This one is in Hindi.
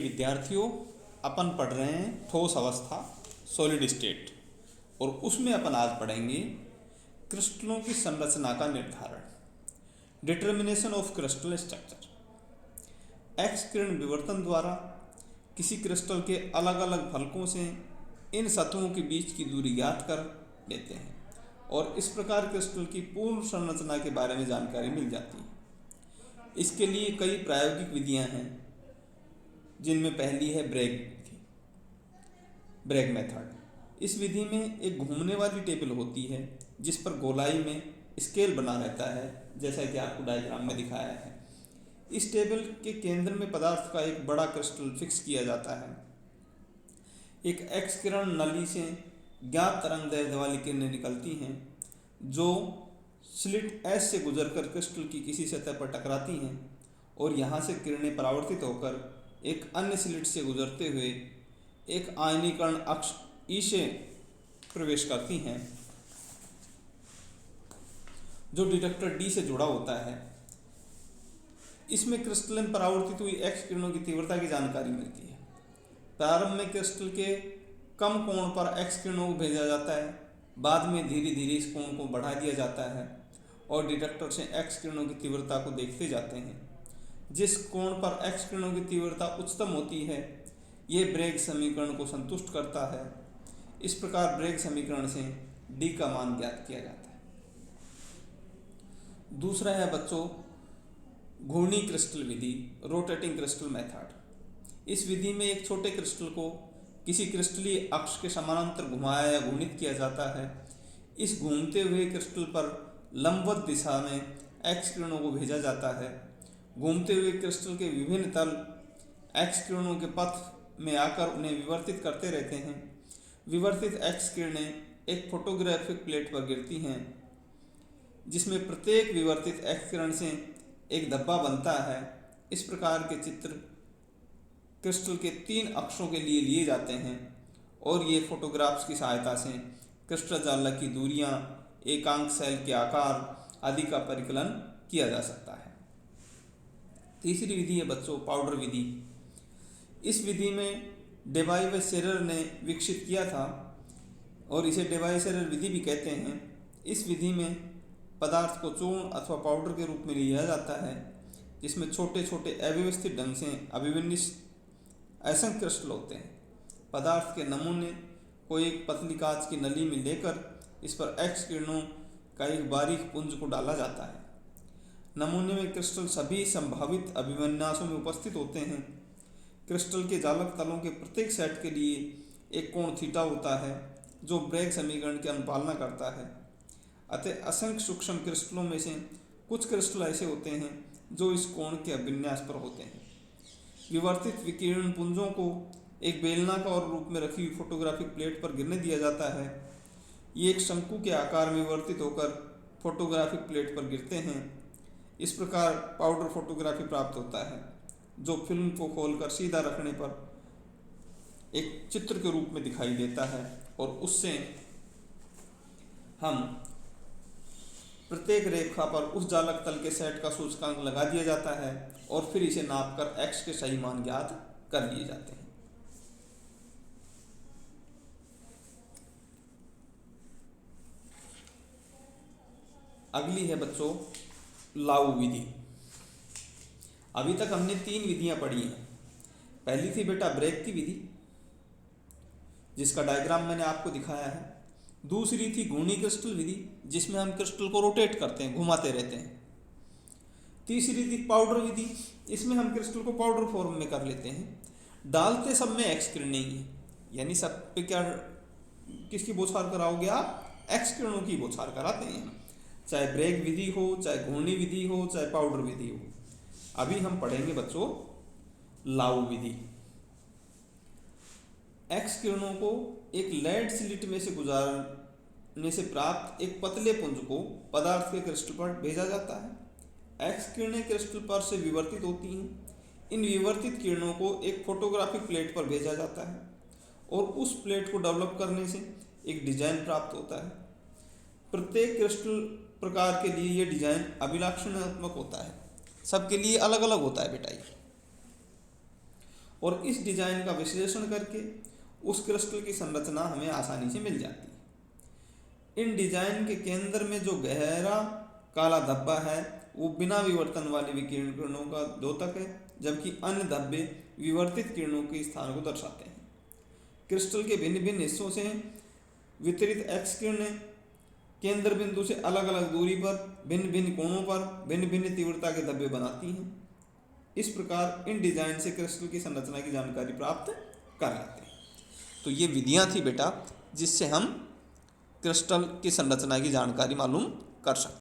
विद्यार्थियों, अपन पढ़ रहे हैं ठोस अवस्था सॉलिड स्टेट और उसमें अपन आज पढ़ेंगे क्रिस्टलों की संरचना का निर्धारण, determination of crystal structure. X किरण विवर्तन द्वारा किसी क्रिस्टल के अलग अलग फलकों से इन सतहों के बीच की दूरी ज्ञात कर लेते हैं और इस प्रकार क्रिस्टल की पूर्ण संरचना के बारे में जानकारी मिल जाती है। इसके लिए कई प्रायोगिक विधियां हैं, जिनमें पहली है ब्रैग मेथड। इस विधि में एक घूमने वाली टेबल होती है जिस पर गोलाई में स्केल बना रहता है, जैसा कि आपको डायग्राम में दिखाया है। इस टेबल के केंद्र में पदार्थ का एक बड़ा क्रिस्टल फिक्स किया जाता है। एक एक्स किरण नली से ज्ञात तरंग दैर्ध्य वाली किरणें निकलती हैं जो स्लिट एस से गुजरकर क्रिस्टल की किसी सतह पर टकराती हैं और यहाँ से किरणें परावर्तित होकर एक अन्य स्लिट से गुजरते हुए एक आयनीकरण अक्ष ई से प्रवेश करती हैं जो डिटेक्टर डी से जुड़ा होता है। इसमें क्रिस्टल में परावर्तित हुई एक्स किरणों की तीव्रता की जानकारी मिलती है। प्रारंभ में क्रिस्टल के कम कोण पर एक्स किरणों को भेजा जाता है, बाद में धीरे धीरे इस कोण को बढ़ा दिया जाता है और डिटेक्टर से एक्स किरणों की तीव्रता को देखते जाते हैं। जिस कोण पर एक्स किरणों की तीव्रता उच्चतम होती है, ये ब्रैग समीकरण को संतुष्ट करता है। इस प्रकार ब्रैग समीकरण से डी का मान ज्ञात किया जाता है। दूसरा है बच्चों घूर्णी क्रिस्टल विधि, रोटेटिंग क्रिस्टल मेथड। इस विधि में एक छोटे क्रिस्टल को किसी क्रिस्टलीय अक्ष के समानांतर घुमाया या घूर्णित किया जाता है। इस घूमते हुए क्रिस्टल पर लंबवत दिशा में एक्स किरणों को भेजा जाता है। घूमते हुए क्रिस्टल के विभिन्न तल एक्स किरणों के पथ में आकर उन्हें विवर्तित करते रहते हैं। विवर्तित एक्स किरणें एक फोटोग्राफिक प्लेट पर गिरती हैं, जिसमें प्रत्येक विवर्तित एक्स किरण से एक धब्बा बनता है। इस प्रकार के चित्र क्रिस्टल के 3 अक्षों के लिए लिए जाते हैं और ये फोटोग्राफ्स की सहायता से क्रिस्टल जालक की दूरियां, एकांक सेल के आकार आदि का परिकलन किया जा सकता है। तीसरी विधि है बच्चों पाउडर विधि। इस विधि में डेबाई-सेरर ने विकसित किया था और इसे डेबाई-सेरर विधि भी कहते हैं। इस विधि में पदार्थ को चूर्ण अथवा पाउडर के रूप में लिया जाता है, जिसमें छोटे छोटे अव्यवस्थित ढंग से अभिविन्यस्त असंख्य क्रिस्टल होते हैं। पदार्थ के नमूने को एक पतली कांच की नली में लेकर इस पर एक्स किरणों का एक बारीक पुंज को डाला जाता है। नमूने में क्रिस्टल सभी संभावित अभिविन्यासों में उपस्थित होते हैं। क्रिस्टल के जालक तलों के प्रत्येक सेट के लिए एक कोण थीटा होता है जो ब्रैग समीकरण की अनुपालना करता है। अतः असंख्य सूक्ष्म क्रिस्टलों में से कुछ क्रिस्टल ऐसे होते हैं जो इस कोण के अभिविन्यास पर होते हैं। विवर्तित विकिरण पुंजों को एक बेलनाकार रूप में रखी हुई फोटोग्राफिक प्लेट पर गिरने दिया जाता है। ये एक शंकु के आकार में विवर्तित होकर फोटोग्राफिक प्लेट पर गिरते हैं। इस प्रकार पाउडर फोटोग्राफी प्राप्त होता है, जो फिल्म को खोलकर सीधा रखने पर एक चित्र के रूप में दिखाई देता है और उससे हम प्रत्येक रेखा पर उस जालक तल के सेट का सूचकांक लगा दिया जाता है और फिर इसे नापकर एक्स के सही मान ज्ञात कर लिए जाते हैं। अगली है बच्चों लाउ विधि। अभी तक हमने 3 विधियां पढ़ी हैं। पहली थी बेटा ब्रैग की विधि, जिसका डायग्राम मैंने आपको दिखाया है। दूसरी थी घूर्णी क्रिस्टल विधि, जिसमें हम क्रिस्टल को रोटेट करते हैं, घुमाते रहते हैं। तीसरी थी पाउडर विधि, इसमें हम क्रिस्टल को पाउडर फॉर्म में कर लेते हैं। डालते सब में एक्स किरणें ही है, यानी सब पे क्या किसकी बौछार कराओगे आप? एक्स किरणों की बौछार कराते हैं, चाहे ब्रैग विधि हो, चाहे घूर्णी विधि हो, चाहे पाउडर विधि हो। अभी हम पढ़ेंगे बच्चों लाउ विधि। एक्स किरणों को एक लेड स्लिट में से गुजारने से प्राप्त एक पतले पुंज को पदार्थ के क्रिस्टल पर भेजा जाता है। एक्स किरणें क्रिस्टल पर से विवर्तित होती हैं। इन विवर्तित किरणों को एक फोटोग्राफिक प्लेट पर भेजा जाता है और उस प्लेट को डेवलप करने से एक डिजाइन प्राप्त होता है। प्रत्येक क्रिस्टल प्रकार के लिए यह डिजाइन अभिलक्षणात्मक होता है, सबके लिए अलग अलग होता है बेटा। और इस डिजाइन का विश्लेषण करके उस क्रिस्टल की संरचना हमें आसानी से मिल जाती है। इन डिजाइन के केंद्र में जो गहरा काला धब्बा है वो बिना विवर्तन वाले विकिरण किरणों का द्योतक है, जबकि अन्य धब्बे विवर्तित किरणों के स्थान को दर्शाते हैं। क्रिस्टल के भिन्न भिन्न हिस्सों से वितरित एक्स किरणें केंद्र बिंदु से अलग अलग दूरी पर भिन्न भिन्न कोणों पर भिन्न भिन्न तीव्रता के धब्बे बनाती हैं। इस प्रकार इन डिजाइन से क्रिस्टल की संरचना की जानकारी प्राप्त कर लेते हैं। तो ये विधियां थी बेटा जिससे हम क्रिस्टल की संरचना की जानकारी मालूम कर सकते हैं।